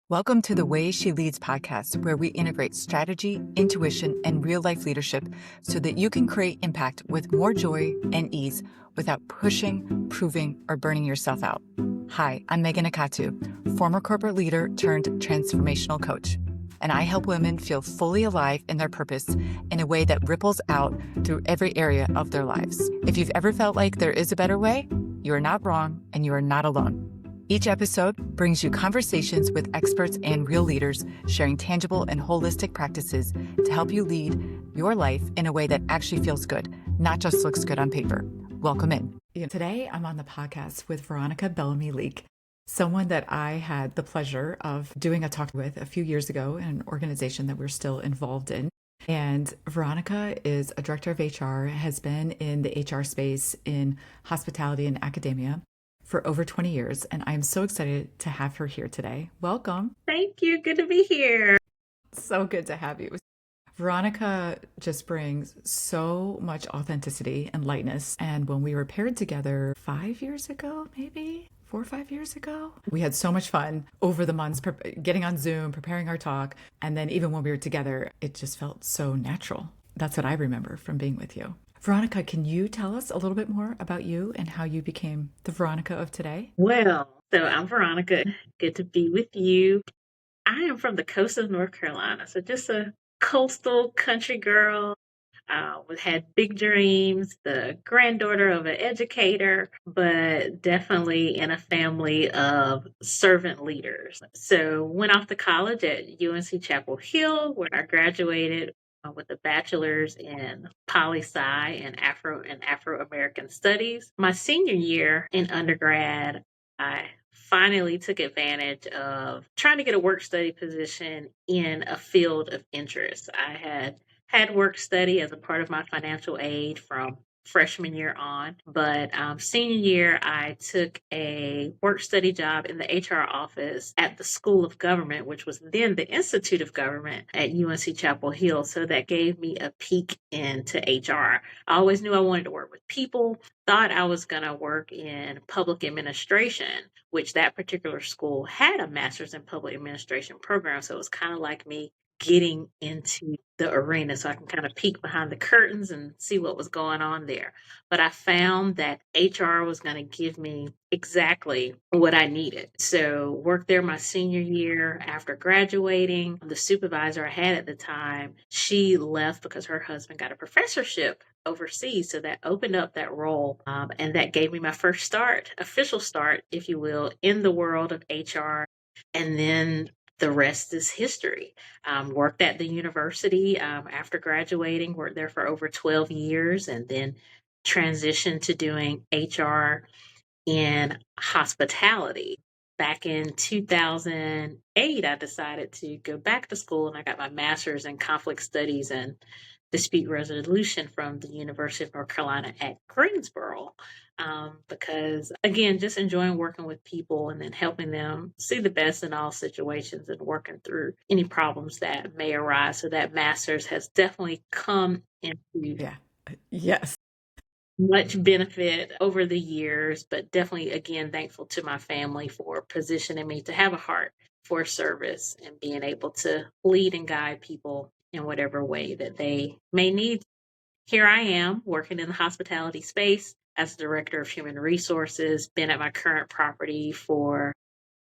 Welcome to the Way She Leads podcast, where we integrate strategy, intuition, and real life leadership so that you can create impact with more joy and ease without pushing, proving, or burning yourself out. Hi, I'm Megan Akatu, former corporate leader turned transformational coach, and I help women feel fully alive in their purpose in a way that ripples out through every area of their lives. If you've ever felt like there is a better way, you are not wrong and you are not alone. Each episode brings you conversations with experts and real leaders sharing tangible and holistic practices to help you lead your life in a way that actually feels good, not just looks good on paper. Welcome in. Today, I'm on the podcast with Veronica Bellamy Leak, someone that I had the pleasure of doing a talk with a few years ago in an organization that we're still involved in. And Veronica is a director of HR, has been in the HR space in hospitality and academia for over 20 years, and I'm so excited to have her here today. Welcome. Thank you. Good to be here. So good to have you. Veronica just brings so much authenticity and lightness. And when we were paired together 5 years ago, maybe 4 or 5 years ago, we had so much fun over the months, getting on Zoom, preparing our talk. And then even when we were together, it just felt so natural. That's what I remember from being with you. Veronica, can you tell us a little bit more about you and how you became the Veronica of today? Well, so I'm Veronica. Good to be with you. I am from the coast of North Carolina, so just a coastal country girl. Had big dreams, the granddaughter of an educator, but definitely in a family of servant leaders. So went off to college at UNC Chapel Hill, where I graduated with a bachelor's in poli-sci and Afro-American studies. My senior year in undergrad, I finally took advantage of trying to get a work study position in a field of interest. I had work study as a part of my financial aid from freshman year on. But senior year, I took a work study job in the HR office at the School of Government, which was then the Institute of Government at UNC Chapel Hill. So that gave me a peek into HR. I always knew I wanted to work with people, thought I was going to work in public administration, which that particular school had a master's in public administration program. So it was kind of like me getting into the arena so I can kind of peek behind the curtains and see what was going on there. But I found that HR was going to give me exactly what I needed. So worked there my senior year. After graduating, the supervisor I had at the time, she left because her husband got a professorship overseas. So that opened up that role. And that gave me my first start, official start, if you will, in the world of HR. And then the rest is history. Worked at the university after graduating, worked there for over 12 years, and then transitioned to doing HR in hospitality. Back in 2008, I decided to go back to school and I got my master's in conflict studies and dispute resolution from the University of North Carolina at Greensboro. Because again, just enjoying working with people and then helping them see the best in all situations and working through any problems that may arise. So that master's has definitely come into Yes. much benefit over the years, but definitely, again, thankful to my family for positioning me to have a heart for service and being able to lead and guide people in whatever way that they may need. Here I am working in the hospitality space as Director of Human Resources, been at my current property for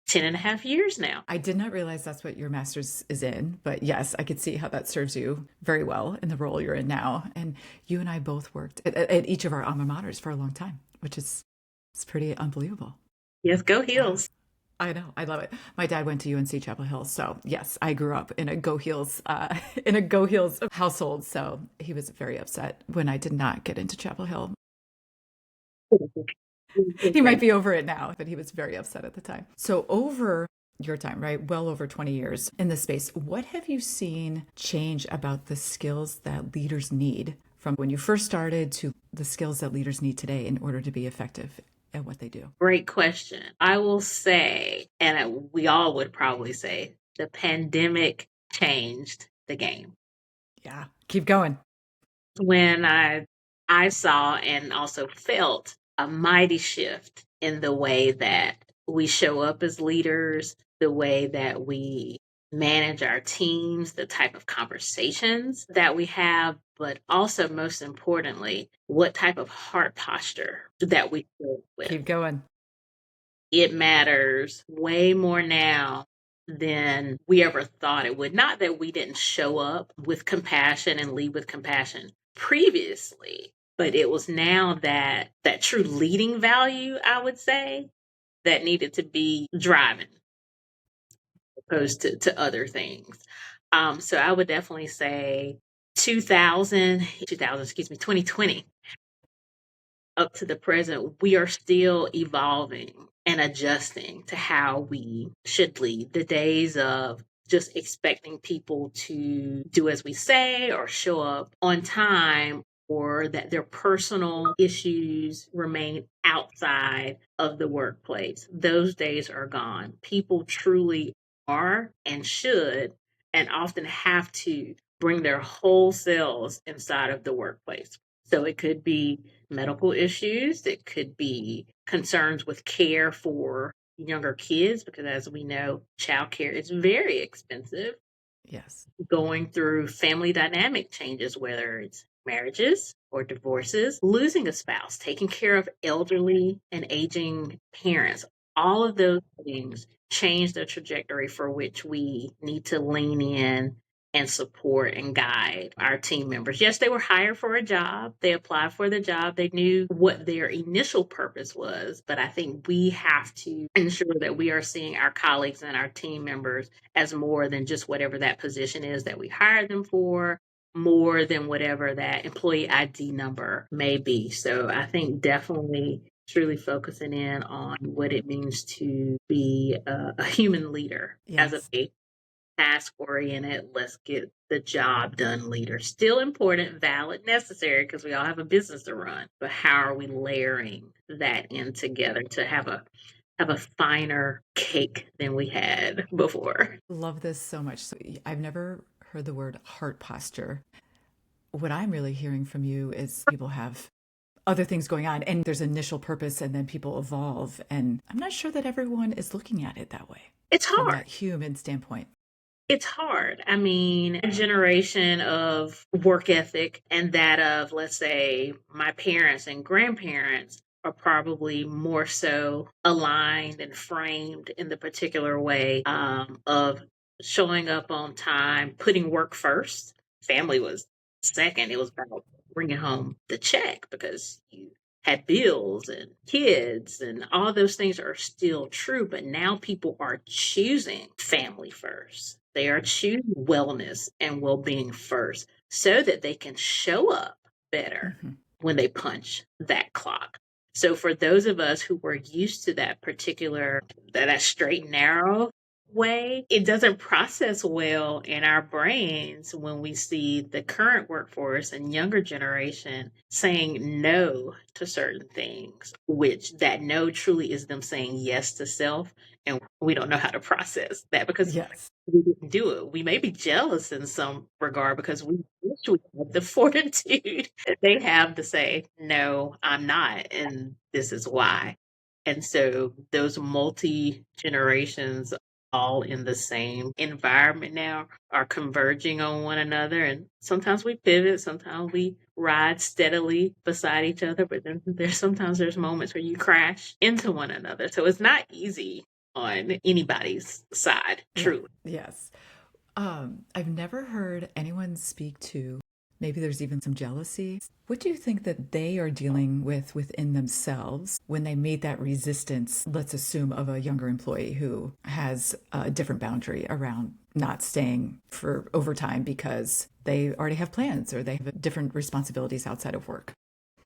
10 and a half years now. I did not realize that's what your master's is in, but yes, I could see how that serves you very well in the role you're in now. And you and I both worked at each of our alma maters for a long time, which is it's pretty unbelievable. Yes, go Heels. I know. I love it. My dad went to UNC Chapel Hill. So yes, I grew up in a Go Heels, in a Go Heels household. So he was very upset when I did not get into Chapel Hill. He might be over it now, but he was very upset at the time. So over your time, right? Well over 20 years in this space, what have you seen change about the skills that leaders need from when you first started to the skills that leaders need today in order to be effective at what they do? Great question. I will say, and we all would probably say, the pandemic changed the game. Yeah, keep going. When I saw and also felt a mighty shift in the way that we show up as leaders, the way that we manage our teams, the type of conversations that we have, but also most importantly, what type of heart posture that we live with. Keep going. It matters way more now than we ever thought it would. Not that we didn't show up with compassion and lead with compassion previously, but it was now that true leading value, I would say, that needed to be driving opposed to other things. So I would definitely say 2020 up to the present, we are still evolving and adjusting to how we should lead. The days of just expecting people to do as we say or show up on time, or that their personal issues remain outside of the workplace. Those days are gone. People truly are and should and often have to bring their whole selves inside of the workplace. So it could be medical issues, it could be concerns with care for younger kids, because as we know, childcare is very expensive. Yes. Going through family dynamic changes, whether it's marriages or divorces, losing a spouse, taking care of elderly and aging parents. All of those things change the trajectory for which we need to lean in and support and guide our team members. Yes, they were hired for a job. They applied for the job. They knew what their initial purpose was. But I think we have to ensure that we are seeing our colleagues and our team members as more than just whatever that position is that we hired them for, more than whatever that employee ID number may be. So I think definitely truly focusing in on what it means to be a human leader as Yes. a task oriented, let's get the job done leader. Still important, valid, necessary, because we all have a business to run. But how are we layering that in together to have a finer cake than we had before? Love this so much. So I've never heard the word heart posture. What I'm really hearing from you is people have other things going on and there's initial purpose and then people evolve. And I'm not sure that everyone is looking at it that way It's from hard. that human standpoint. It's hard. I mean, a generation of work ethic and that of, let's say, my parents and grandparents are probably more so aligned and framed in the particular way of showing up on time, putting work first. Family was second. It was about bringing home the check because you had bills and kids, and all those things are still true. But now people are choosing family first. They are choosing wellness and well being first so that they can show up better Mm-hmm. when they punch that clock. So for those of us who were used to that particular, that straight and narrow way, it doesn't process well in our brains when we see the current workforce and younger generation saying no to certain things, which that no truly is them saying yes to self. And we don't know how to process that because Yes. we didn't do it. We may be jealous in some regard because we wish we had the fortitude that they have to say, no, I'm not, and this is why. And so those multi generations all in the same environment now are converging on one another. And sometimes we pivot, sometimes we ride steadily beside each other, but then there's moments where you crash into one another. So it's not easy on anybody's side, Yeah. truly. Yes. I've never heard anyone speak to, maybe there's even some jealousy. What do you think that they are dealing with within themselves when they meet that resistance, let's assume, of a younger employee who has a different boundary around not staying for overtime because they already have plans or they have different responsibilities outside of work?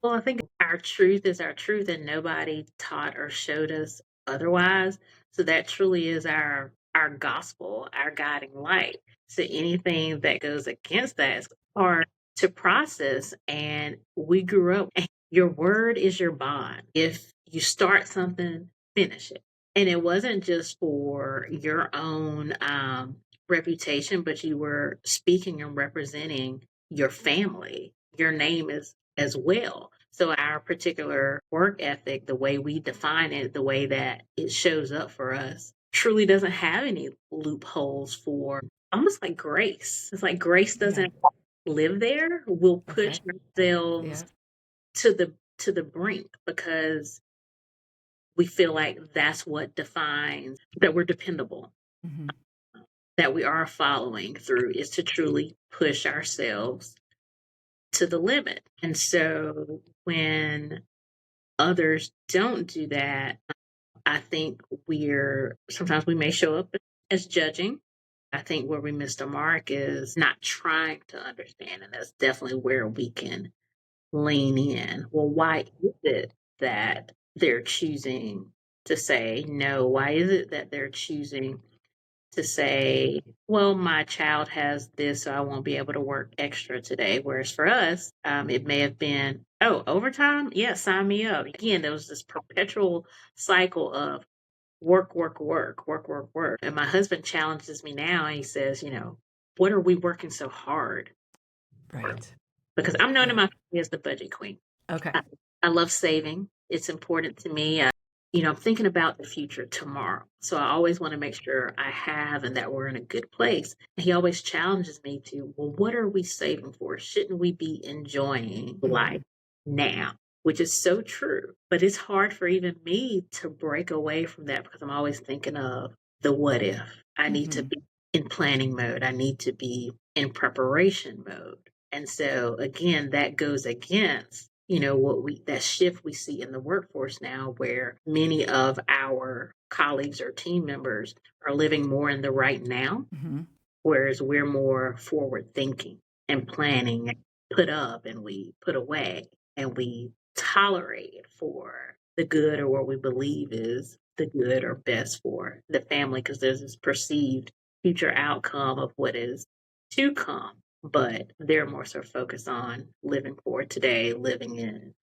Well, I think our truth is our truth, and nobody taught or showed us otherwise. So that truly is our gospel, our guiding light. So anything that goes against that is hard to process. And we grew up, and your word is your bond. If you start something, finish it. And it wasn't just for your own reputation, but you were speaking and representing your family. Your name is as well. So our particular work ethic, the way we define it, the way that it shows up for us truly doesn't have any loopholes for almost like grace. It's like grace Yeah. doesn't live there. We'll push Okay. ourselves Yeah. to the brink because we feel like that's what defines that we're dependable, Hmm. that we are following through is to truly push ourselves to the limit. And so when others don't do that, I think we're sometimes we may show up as judging. I think where we missed a mark is not trying to understand. And that's definitely where we can lean in. Well, why is it that they're choosing to say no? Why is it that they're choosing to say, well, my child has this, so I won't be able to work extra today? Whereas for us, it may have been, oh, overtime? Yeah, sign me up. Again, there was this perpetual cycle of work, work, work, work, work, work. And my husband challenges me now and he says, what are we working so hard? Right. Because I'm known Yeah. to my family as the budget queen. Okay. I, I love saving. It's important to me. I'm thinking about the future tomorrow. So I always want to make sure I have and that we're in a good place. And he always challenges me to, well, what are we saving for? Shouldn't we be enjoying life Mhm. now? Which is so true. But it's hard for even me to break away from that because I'm always thinking of the what if. I need to Mhm. be in planning mode. I need to be in preparation mode. And so again, that goes against, that shift we see in the workforce now where many of our colleagues or team members are living more in the right now, Mhm. whereas we're more forward thinking and planning and put up and we put away and we tolerate for the good or what we believe is the good or best for the family because there's this perceived future outcome of what is to come. But they're more so focused on living for today, living in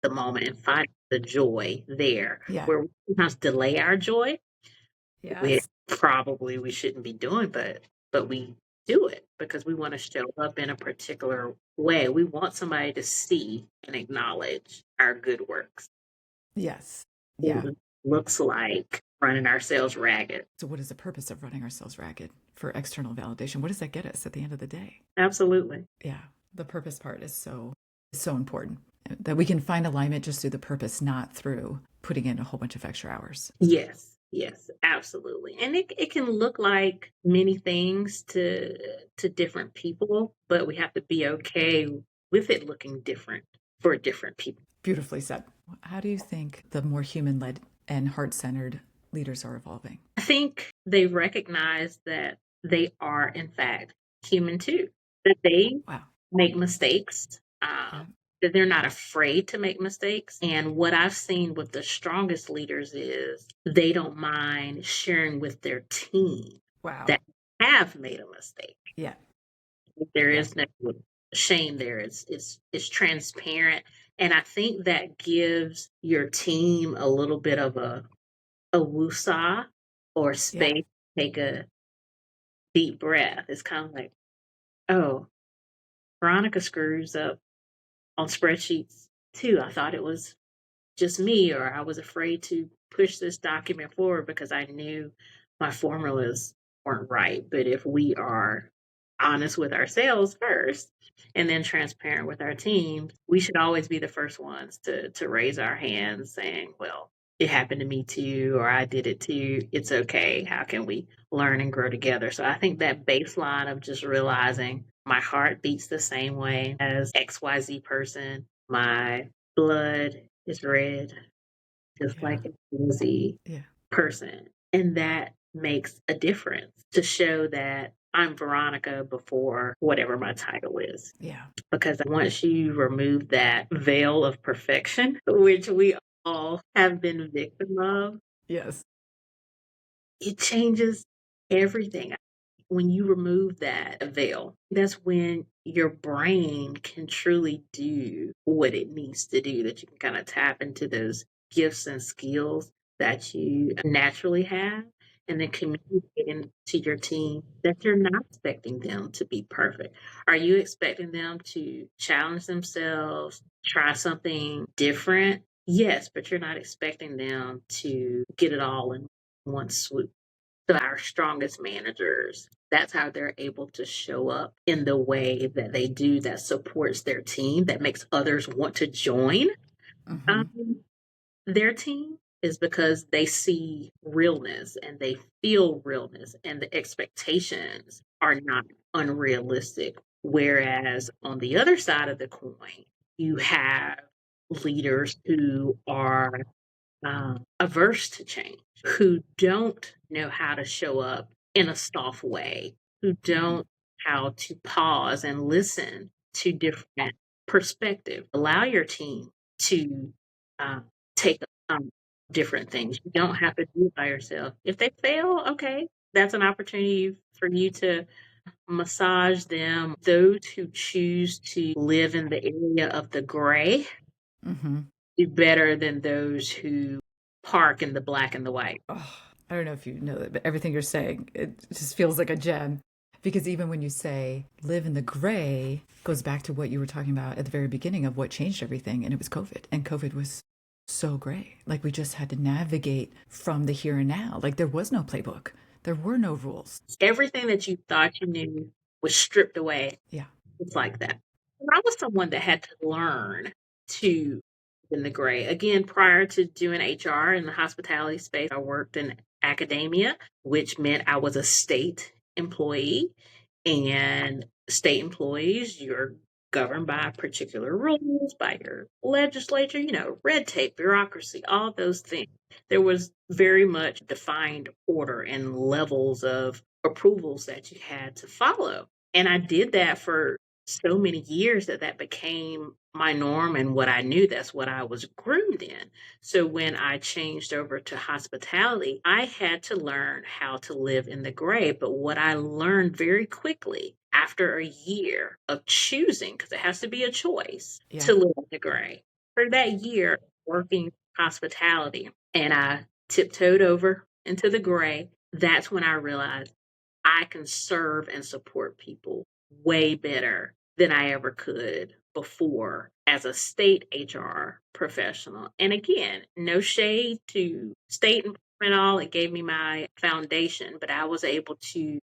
the moment and finding the joy there Yeah. where we sometimes delay our joy which Yes. probably we shouldn't be doing, but we do it because we want to show up in a particular way. We want somebody to see and acknowledge our good works. Yes. Yeah. It looks like running ourselves ragged. So what is the purpose of running ourselves ragged for external validation? What does that get us at the end of the day? Absolutely. Yeah. The purpose part is so important that we can find alignment just through the purpose, not through putting in a whole bunch of extra hours. Yes. Yes, absolutely. And it can look like many things to different people, but we have to be okay with it looking different for different people. Beautifully said. How do you think the more human led and heart centered leaders are evolving? I think they recognize that they are, in fact, human too, that they Wow. make mistakes, Yeah. that they're not afraid to make mistakes. And what I've seen with the strongest leaders is they don't mind sharing with their team Wow. that have made a mistake. Yeah. There Yeah. is no shame there. It's transparent. And I think that gives your team a little bit of a woosah or Yeah. space to take a deep breath. It's kind of like, oh, Veronica screws up on spreadsheets too. I thought it was just me, or I was afraid to push this document forward because I knew my formulas weren't right. But if we are honest with ourselves first and then transparent with our team, we should always be the first ones to raise our hands saying, well, it happened to me too, or I did it too. It's okay. How can we learn and grow together? So I think that baseline of just realizing my heart beats the same way as XYZ person, my blood is red, just Yeah. like a Z Yeah. person. And that makes a difference to show that I'm Veronica before whatever my title is. Yeah. Because once you remove that veil of perfection, which we all have been victim of, Yes. it changes everything. When you remove that veil, that's when your brain can truly do what it needs to do, that you can kind of tap into those gifts and skills that you naturally have, and then communicating to your team that you're not expecting them to be perfect. Are you expecting them to challenge themselves, try something different? Yes, but you're not expecting them to get it all in one swoop. So our strongest managers, that's how they're able to show up in the way that they do that supports their team, that makes others want to join Hmm. um, their team is because they see realness and they feel realness and the expectations are not unrealistic. Whereas on the other side of the coin, you have leaders who are averse to change, who don't know how to show up in a soft way, who Hmm. don't how to pause and listen to different perspectives. Allow your team to uh, take um, different things. You don't have to do it by yourself. If they fail, okay, that's an opportunity for you to massage them. Those who choose to live in the area of the gray Hmm. do better than those who park in the black and the white. Oh, I don't know if you know that, but everything you're saying, it just feels like a gem. Because even when you say live in the gray, goes back to what you were talking about at the very beginning of what changed everything, and it was COVID. And COVID was so gray. Like we just had to navigate from the here and now. Like there was no playbook, there were no rules. Everything that you thought you knew was stripped away. Yeah. It's like that. And I was someone that had to learn to in the gray. Again, prior to doing HR in the hospitality space, I worked in academia, which meant I was a state employee. And state employees, you're governed by particular rules, by your legislature, red tape, bureaucracy, all those things. There was very much defined order and levels of approvals that you had to follow. And I did that for so many years that became my norm and what I knew. That's what I was groomed in. So when I changed over to hospitality, I had to learn how to live in the gray. But what I learned very quickly after a year of choosing, because it has to be a choice Yeah. to live in the gray, for that year working hospitality, and I tiptoed over into the gray, that's when I realized I can serve and support people way better than I ever could before as a state HR professional. And again, no shade to state and all, it gave me my foundation, but I was able to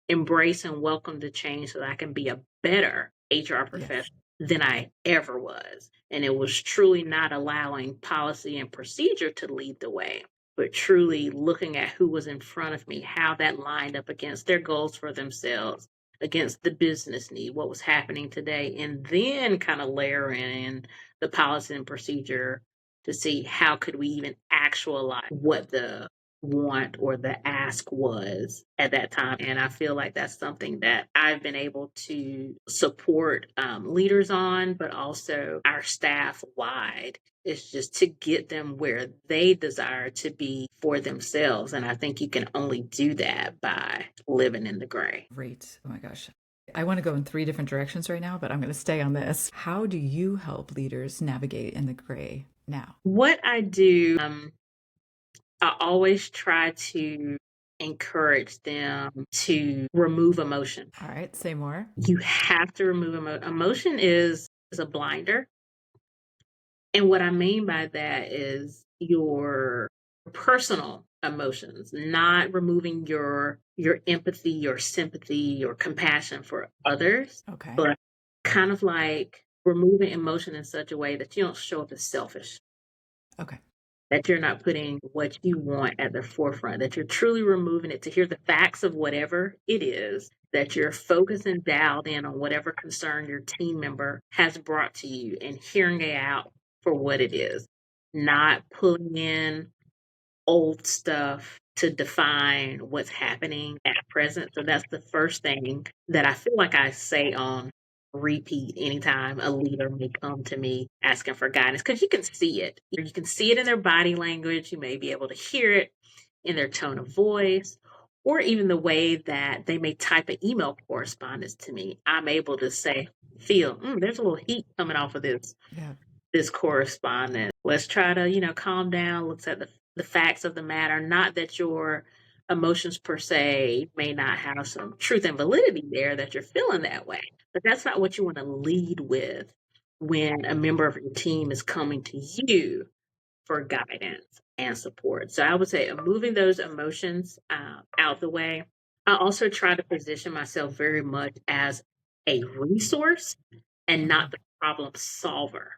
embrace and welcome the change so that I can be a better HR Yes. professional than I ever was. And it was truly not allowing policy and procedure to lead the way, but truly looking at who was in front of me, how that lined up against their goals for themselves, against the business need, what was happening today, and then kind of layering in the policy and procedure to see how could we even actualize what the want or the ask was at that time. And I feel like that's something that I've been able to support leaders on, but also our staff wide. It's just to get them where they desire to be for themselves. And I think you can only do that by living in the gray. Great. Oh my gosh. I want to go in three different directions right now, but I'm going to stay on this. How do you help leaders navigate in the gray now? What I do, I always try to encourage them to remove emotion. All right, say more. You have to remove emotion is a blinder. And what I mean by that is your personal emotions, not removing your empathy, your sympathy, your compassion for others, Okay. but kind of like removing emotion in such a way that you don't show up as selfish, Okay. that you're not putting what you want at the forefront, that you're truly removing it to hear the facts of whatever it is, that you're focused and dialed in on whatever concern your team member has brought to you and hearing it out for what it is, not pulling in old stuff to define what's happening at present. So that's the first thing that I feel like I say on repeat anytime a leader may come to me asking for guidance, because you can see it. You can see it in their body language. You may be able to hear it in their tone of voice, or even the way that they may type an email correspondence to me. I'm able to say, feel, there's a little heat coming off of Yeah. this correspondence. Let's try to, calm down, looks at the facts of the matter. Not that your emotions per se may not have some truth and validity there, that you're feeling that way, but that's not what you want to lead with when a member of your team is coming to you for guidance. and support. So I would say moving those emotions out the way. I also try to position myself very much as a resource and not the problem solver.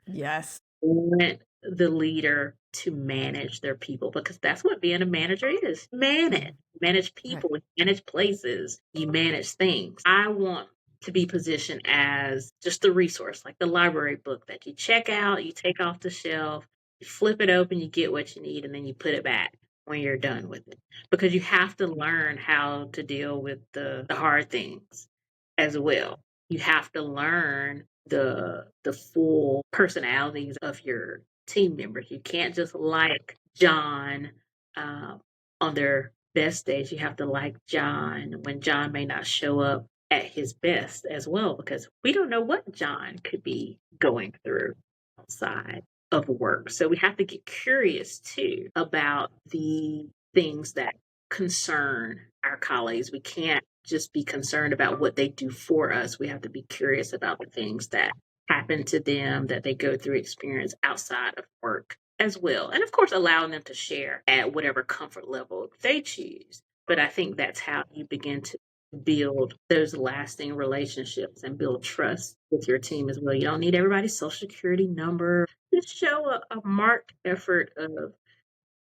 Yes. Want the leader to manage their people because that's what being a manager is. Manage Right. people, manage places, you manage things. I want to be positioned as just a resource, like the library book that you check out, you take off the shelf, you flip it open, you get what you need, and then you put it back when you're done with it. Because you have to learn how to deal with the hard things as well. You have to learn the full personalities of your team members. You can't just like John um, on their best days. You have to like John when John may not show up at his best as well, because we don't know what John could be going through outside of work. So we have to get curious too about the things that concern our colleagues. We can't just be concerned about what they do for us. We have to be curious about the things that happen to them, that they go through experience outside of work as well. And of course, allowing them to share at whatever comfort level they choose. But I think that's how you begin to build those lasting relationships and build trust with your team as well. You don't need everybody's social security number. Just show a marked effort of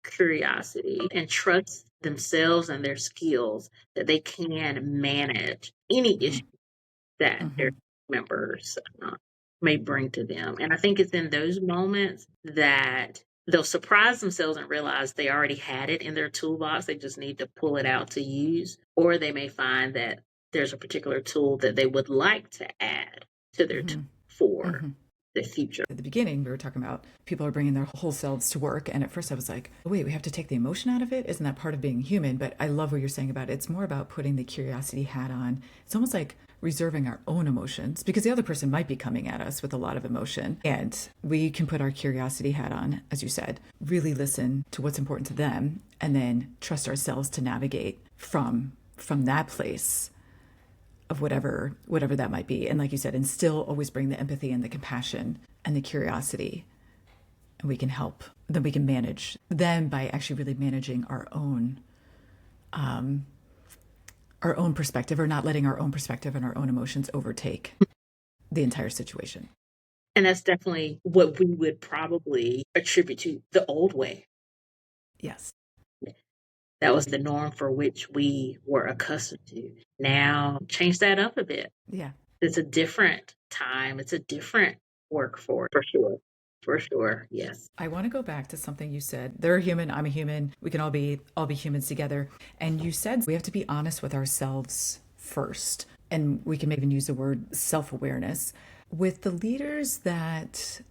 curiosity and trust themselves and their skills that they can manage any issue that their members may bring to them. And I think it's in those moments that they'll surprise themselves and realize they already had it in their toolbox. They just need to pull it out to use. Or they may find that there's a particular tool that they would like to add to their tool for the future. At the beginning, we were talking about people are bringing their whole selves to work. And at first I was like, oh, wait, we have to take the emotion out of it? Isn't that part of being human? But I love what you're saying about it. It's more about putting the curiosity hat on. It's almost like reserving our own emotions because the other person might be coming at us with a lot of emotion. And we can put our curiosity hat on, as you said, really listen to what's important to them and then trust ourselves to navigate from that place of whatever that might be. And like you said, and still always bring the empathy and the compassion and the curiosity. And we can help, then we can manage them by actually really managing our own perspective, or not letting our own perspective and our own emotions overtake the entire situation. And that's definitely what we would probably attribute to the old way. Yes. That was the norm for which we were accustomed to. Now, change that up a bit. Yeah. It's a different time. It's a different workforce, for sure. For sure, yes. I want to go back to something you said. They're a human, I'm a human. We can all be humans together. And you said we have to be honest with ourselves first. And we can maybe use the word self-awareness. With the leaders that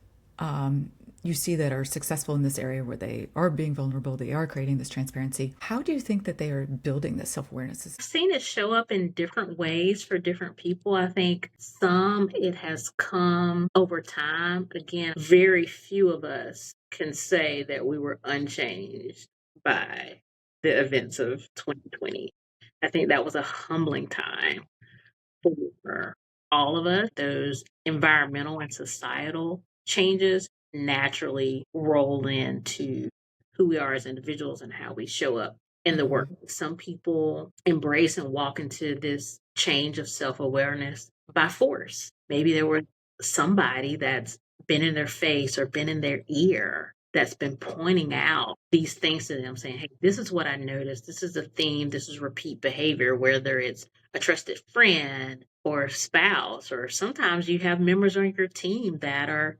you see that are successful in this area where they are being vulnerable, they are creating this transparency, how do you think that they are building this self-awareness? I've seen it show up in different ways for different people. I think some it has come over time. Again, very few of us can say that we were unchanged by the events of 2020. I think that was a humbling time for all of us. Those environmental and societal changes naturally roll into who we are as individuals and how we show up in the work. Some people embrace and walk into this change of self-awareness by force. Maybe there was somebody that's been in their face or been in their ear that's been pointing out these things to them, saying, hey, this is what I noticed. This is a theme. This is repeat behavior, whether it's a trusted friend or spouse, or sometimes you have members on your team that are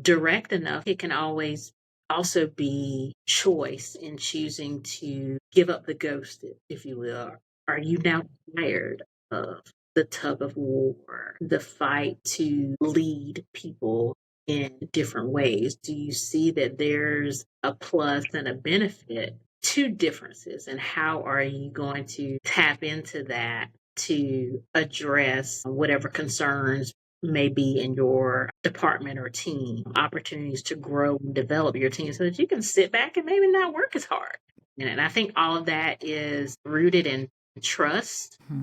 direct enough. It can always also be choice in choosing to give up the ghost, if you will. Are you now tired of the tug of war, the fight to lead people in different ways? Do you see that there's a plus and a benefit to differences? And how are you going to tap into that to address whatever concerns may be in your department or team, opportunities to grow and develop your team so that you can sit back and maybe not work as hard? And I think all of that is rooted in trust. I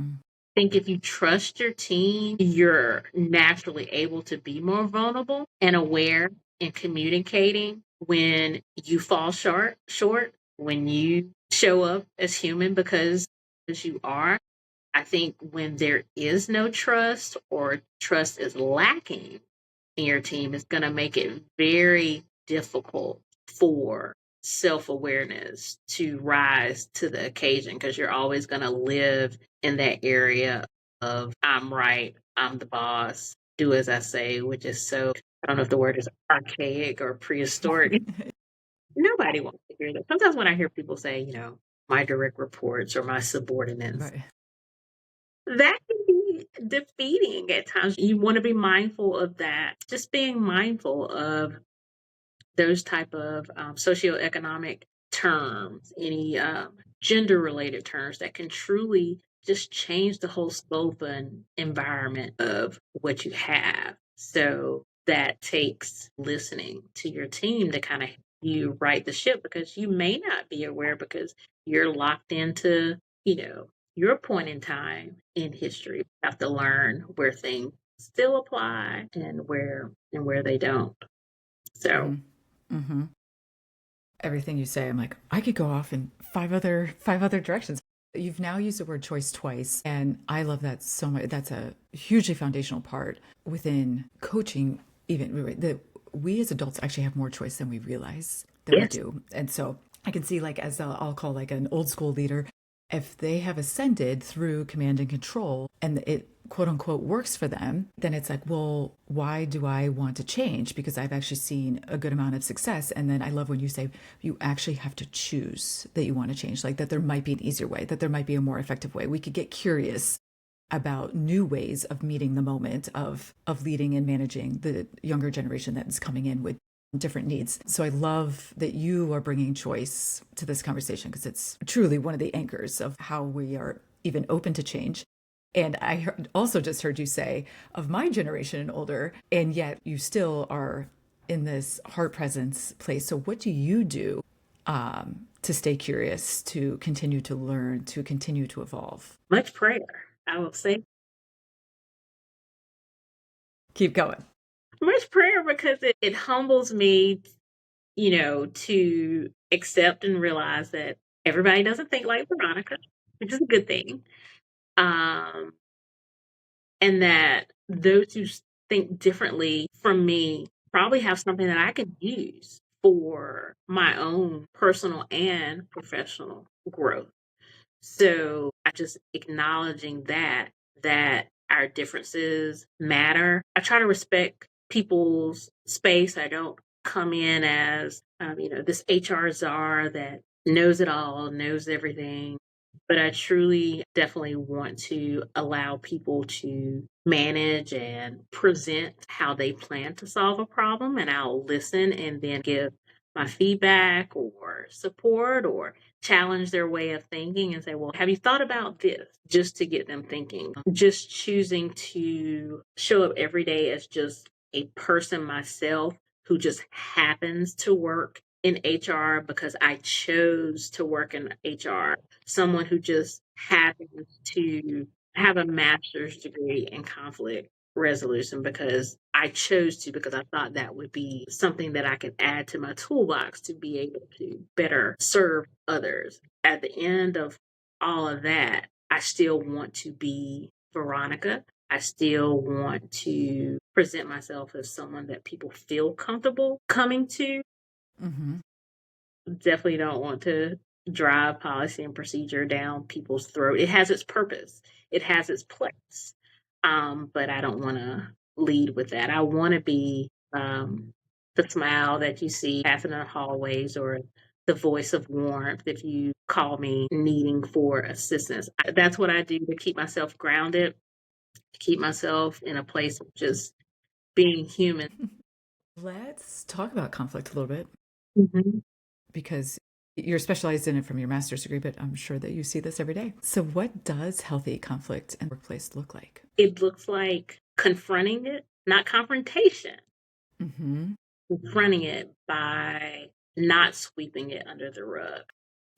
think if you trust your team, you're naturally able to be more vulnerable and aware in communicating when you fall short, when you show up as human because as you are. I think when there is no trust or trust is lacking in your team, it's going to make it very difficult for self awareness to rise to the occasion because you're always going to live in that area of I'm right, I'm the boss, do as I say, which is so, I don't know if the word is archaic or prehistoric. Nobody wants to hear that. Sometimes when I hear people say, my direct reports or my subordinates, Right. that can be defeating at times. You want to be mindful of that. Just being mindful of those type of socioeconomic terms, any gender related terms that can truly just change the whole scope and environment of what you have. So that takes listening to your team to kind of you right the ship because you may not be aware because you're locked into, your point in time in history. You have to learn where things still apply and where they don't. So Mhm. Mhm. Everything you say, I'm like, I could go off in five other directions. You've now used the word choice twice, and I love that so much. That's a hugely foundational part within coaching. Even that we as adults actually have more choice than we realize that we yes. do. And so I can see, like, as I'll call like an old school leader, if they have ascended through command and control and it quote unquote works for them, then it's like, well, why do I want to change? Because I've actually seen a good amount of success. And then I love when you say you actually have to choose that you want to change, like that there might be an easier way, that there might be a more effective way. We could get curious about new ways of meeting the moment of leading and managing the younger generation that is coming in with different needs. So I love that you are bringing choice to this conversation because it's truly one of the anchors of how we are even open to change. And also just heard you say of my generation and older, and yet you still are in this heart presence place. So what do you do to stay curious, to continue to learn, to continue to evolve? Much prayer, I will say. Keep going. Much prayer because it humbles me, to accept and realize that everybody doesn't think like Veronica, which is a good thing. Um, and that those who think differently from me probably have something that I can use for my own personal and professional growth. So I just acknowledging that our differences matter. I try to respect people's space. I don't come in as, this HR czar that knows it all, knows everything. But I truly definitely want to allow people to manage and present how they plan to solve a problem. And I'll listen and then give my feedback or support or challenge their way of thinking and say, well, have you thought about this? Just to get them thinking. Just choosing to show up every day as just a person myself who just happens to work in HR because I chose to work in HR. Someone who just happens to have a master's degree in conflict resolution because I chose to, because I thought that would be something that I could add to my toolbox to be able to better serve others. At the end of all of that, I still want to be Veronica. I still want to present myself as someone that people feel comfortable coming to. Mm-hmm. Definitely don't want to drive policy and procedure down people's throat. It has its purpose, it has its place. But I don't want to lead with that. I want to be the smile that you see passing in the hallways or the voice of warmth if you call me needing for assistance. That's what I do to keep myself grounded, to keep myself in a place of just being human. Let's talk about conflict a little bit Mhm. because you're specialized in it from your master's degree, but I'm sure that you see this every day. So, what does healthy conflict in the workplace look like? It looks like confronting it, not confrontation. Mm-hmm. Confronting it by not sweeping it under the rug,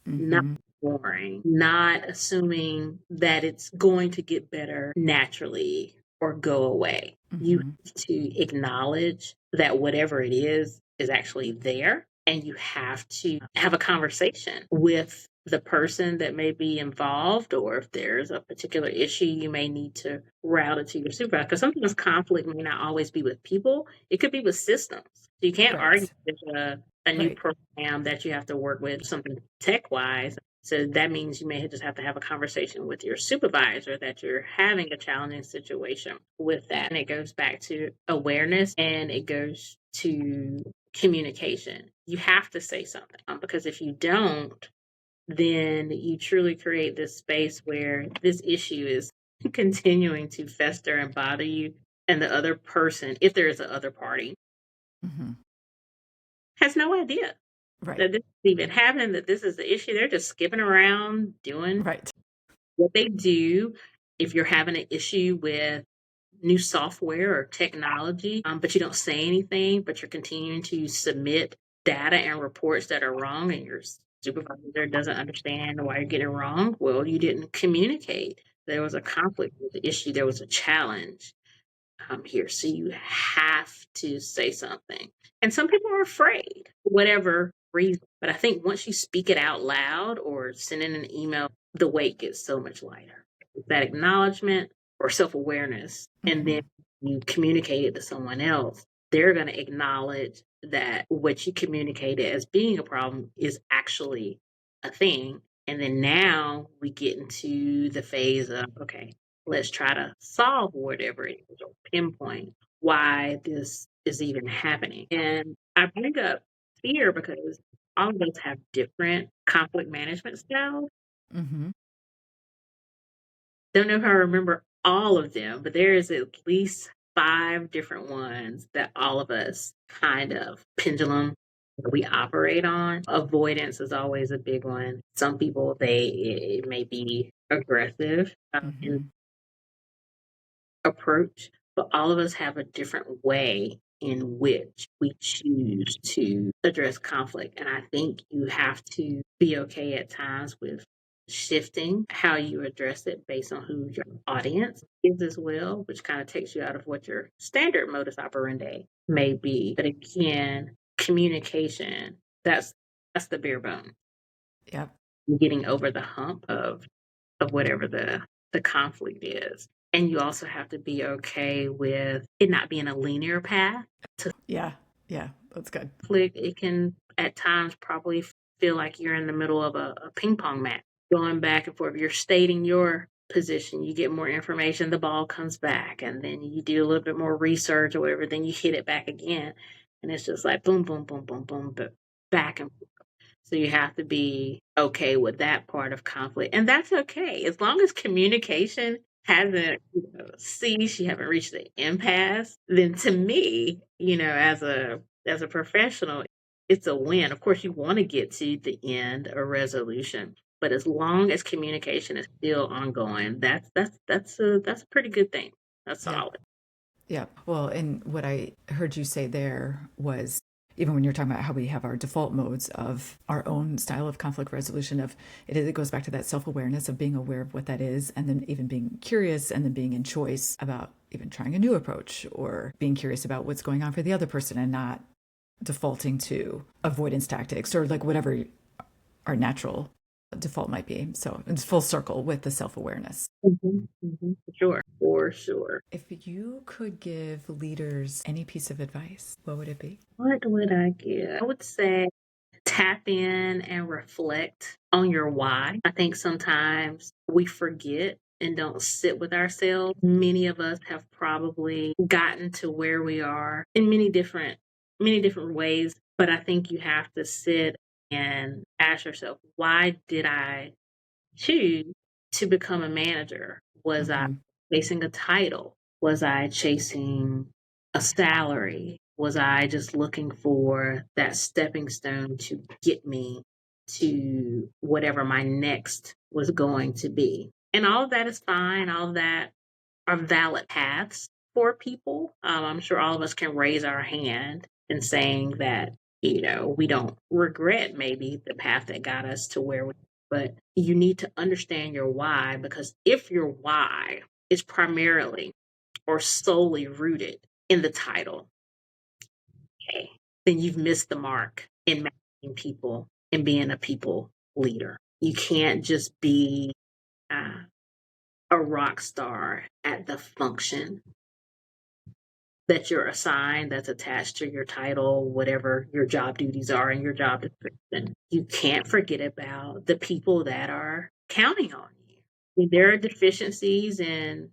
not Mm-hmm. ignoring, not assuming that it's going to get better naturally or go away. You Mm-hmm. have to acknowledge that whatever it is actually there. And you have to have a conversation with the person that may be involved, or if there's a particular issue, you may need to route it to your supervisor. Because sometimes conflict may not always be with people, it could be with systems. So you can't argue Right. with a new Right. program that you have to work with, something tech wise. So that means you may just have to have a conversation with your supervisor that you're having a challenging situation with that. And it goes back to awareness, and it goes to communication. You have to say something, because if you don't, then you truly create this space where this issue is continuing to fester and bother you. And the other person, if there is a other party, Hmm. has no idea Right. that this is even happening, that this is the issue. They're just skipping around doing Right. what they do. If you're having an issue with new software or technology, but you don't say anything, but you're continuing to submit data and reports that are wrong, and your supervisor doesn't understand why you're getting it wrong, well, you didn't communicate. There was a conflict with the issue, there was a challenge here. So you have to say something. And some people are afraid, for whatever reason. But I think once you speak it out loud or send in an email, the weight gets so much lighter. That acknowledgement or self awareness, and Hmm. then you communicate it to someone else, they're going to acknowledge that what you communicated as being a problem is actually a thing. And then now we get into the phase of, okay, let's try to solve whatever it is or pinpoint why this is even happening. And I bring up fear because all of us have different conflict management styles. Hmm. Don't know if I remember all of them, but there is at least 5 different ones that all of us kind of pendulum that we operate on. Avoidance is always a big one. Some people, it may be aggressive in Hmm. approach, but all of us have a different way in which we choose to address conflict. And I think you have to be okay at times with shifting how you address it based on who your audience is as well, which kind of takes you out of what your standard modus operandi may be. But again, communication, that's the bare bone. Yep. Getting over the hump of whatever the conflict is. And you also have to be okay with it not being a linear path to Yeah. Yeah. That's good. conflict. It can at times probably feel like you're in the middle of a ping pong match, going back and forth. You're stating your position, you get more information, the ball comes back, and then you do a little bit more research or whatever, then you hit it back again. And it's just like boom, boom, boom, boom, boom, but back and so you have to be okay with that part of conflict. And that's okay. As long as communication hasn't ceased, you haven't reached the impasse, then to me, as a professional, it's a win. Of course, you want to get to the end or resolution. But as long as communication is still ongoing, that's a pretty good thing. That's Yeah. solid. Yeah. Well, and what I heard you say there was even when you're talking about how we have our default modes of our own style of conflict resolution of it goes back to that self-awareness of being aware of what that is and then even being curious and then being in choice about even trying a new approach or being curious about what's going on for the other person and not defaulting to avoidance tactics or like whatever our natural default might be. So it's full circle with the self-awareness. For sure. For sure. If you could give leaders any piece of advice, what would it be? What would I give? I would say tap in and reflect on your why. I think sometimes we forget and don't sit with ourselves. Many of us have probably gotten to where we are in many different ways, but I think you have to sit and ask yourself, why did I choose to become a manager? Was I Mm-hmm. chasing a title? Was I chasing a salary? Was I just looking for that stepping stone to get me to whatever my next was going to be? And all of that is fine. All of that are valid paths for people. I'm sure all of us can raise our hand in saying that, we don't regret maybe the path that got us to where we, but you need to understand your why, because if your why is primarily or solely rooted in the title, then you've missed the mark in managing people and being a people leader. You can't just be a rock star at the function that you're assigned, that's attached to your title, whatever your job duties are in your job description. You can't forget about the people that are counting on you. If there are deficiencies in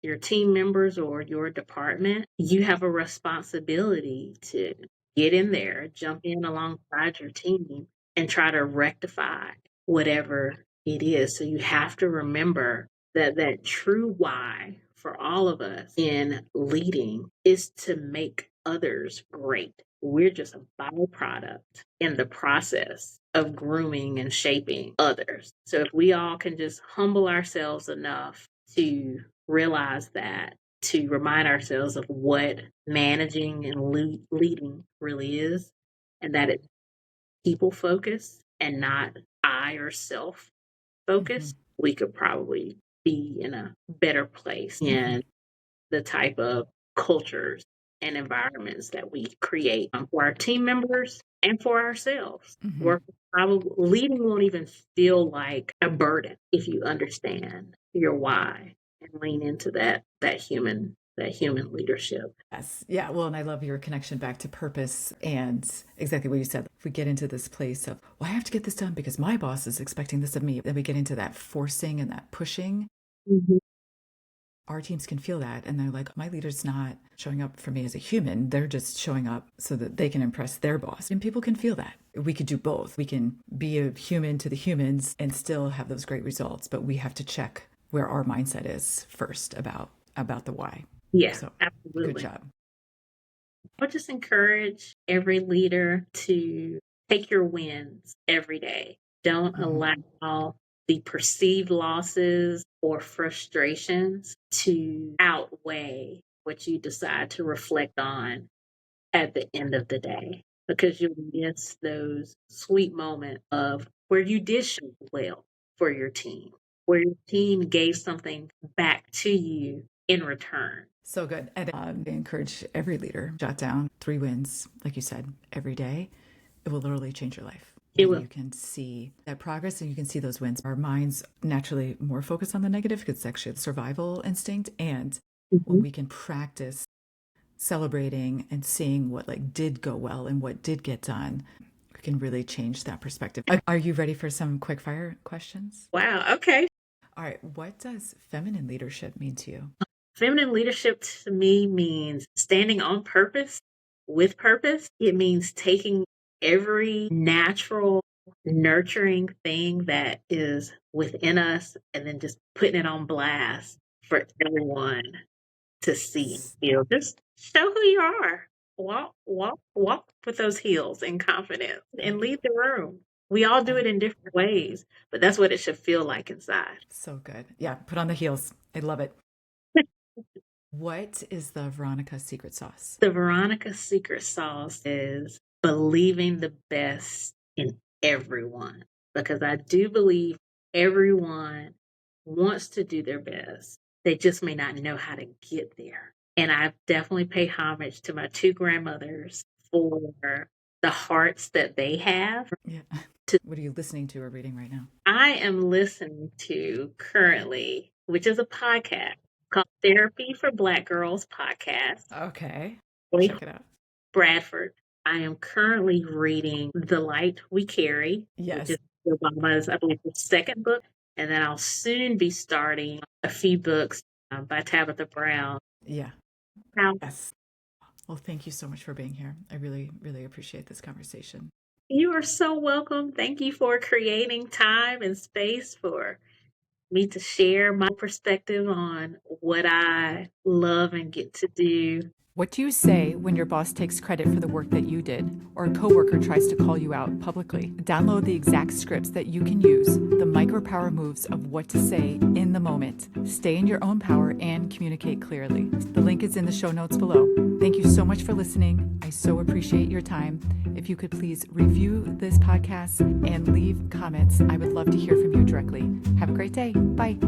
your team members or your department, you have a responsibility to get in there, jump in alongside your team, and try to rectify whatever it is. So you have to remember that true why for all of us in leading is to make others great. We're just a byproduct in the process of grooming and shaping others. So if we all can just humble ourselves enough to realize that, to remind ourselves of what managing and leading really is, and that it's people focused and not I or self focused, we could probably be in a better place in the type of cultures and environments that we create for our team members and for ourselves. We're probably leading won't even feel like a burden if you understand your why and lean into that human leadership. Yes. Yeah. Well, and I love your connection back to purpose and exactly what you said. If we get into this place of, well, I have to get this done because my boss is expecting this of me, then we get into that forcing and that pushing. Our teams can feel that. And they're like, my leader's not showing up for me as a human. They're just showing up so that they can impress their boss. And people can feel that. We could do both. We can be a human to the humans and still have those great results. But we have to check where our mindset is first about the why. Yeah, so, absolutely. Good job. I would just encourage every leader to take your wins every day. Don't allow the perceived losses or frustrations to outweigh what you decide to reflect on at the end of the day, because you'll miss those sweet moments of where you did show well for your team, where your team gave something back to you in return. So good. And I encourage every leader, jot down 3 wins, like you said, every day. It will literally change your life. It will. You can see that progress and you can see those wins. Our minds naturally more focused on the negative because it's actually a survival instinct. And when we can practice celebrating and seeing what did go well and what did get done, we can really change that perspective. Are you ready for some quick fire questions? Wow. Okay. All right. What does feminine leadership mean to you? Feminine leadership to me means standing on purpose, with purpose. It means taking every natural, nurturing thing that is within us and then just putting it on blast for everyone to see and feel. Just show who you are. Walk with those heels in confidence and leave the room. We all do it in different ways, but that's what it should feel like inside. So good. Yeah, put on the heels. I love it. What is the Veronica secret sauce? The Veronica secret sauce is believing the best in everyone, because I do believe everyone wants to do their best. They just may not know how to get there. And I definitely pay homage to my 2 grandmothers for the hearts that they have. Yeah. What are you listening to or reading right now? I am listening to currently, which is a podcast called Therapy for Black Girls podcast. Okay. Blake Check it out. Bradford. I am currently reading The Light We Carry, Yes. which is Obama's, I believe, the 2nd book. And then I'll soon be starting a few books by Tabitha Brown. Yeah. Yes. Well, thank you so much for being here. I really, really appreciate this conversation. You are so welcome. Thank you for creating time and space for me to share my perspective on what I love and get to do. What do you say when your boss takes credit for the work that you did, or a coworker tries to call you out publicly? Download the exact scripts that you can use, the micro power moves of what to say in the moment. Stay in your own power and communicate clearly. The link is in the show notes below. Thank you so much for listening. I so appreciate your time. If you could please review this podcast and leave comments, I would love to hear from you directly. Have a great day. Bye.